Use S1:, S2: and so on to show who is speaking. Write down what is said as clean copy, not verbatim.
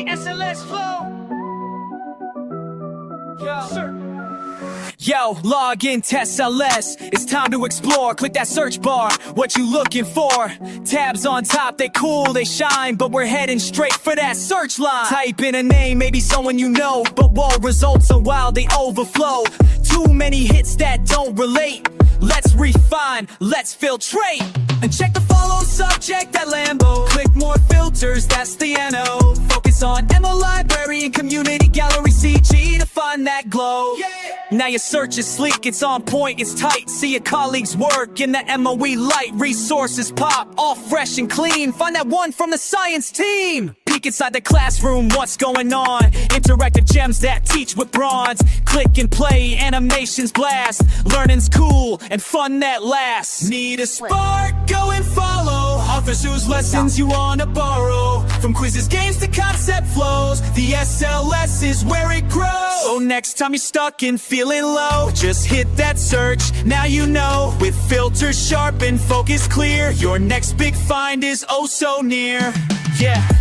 S1: the SLS flow.
S2: Yo, log in to SLS. It's time to explore. Click that search bar. What you looking for? Tabs on top, they cool, they shine, but we're heading straight for that search line. Type in a name, maybe someone you know, but whoa, results are wild, they overflow. Too many hits that don't relate. Let's refine, let's filtrate. And check the follow subject, that Lambo. Click more filters, that's the NO. Focus on MO library and community gallery CG to find that glow. Now your search is sleek, it's on point, it's tight. See your colleagues work in the MOE light. Resources pop, all fresh and clean. Find that one from the science team. Peek inside the classroom, what's going on? Interactive gems that teach with bronze. Click and play, animations blast. Learning's cool and fun that lasts. Need a spark? Go and follow authors whose lessons you wanna borrow. From quizzes, games to concept flows, the SLS is where it grows. So next time you're stuck and feeling low, just hit that search, now you know. With filters sharp and focus clear, your next big find is oh so near. Yeah.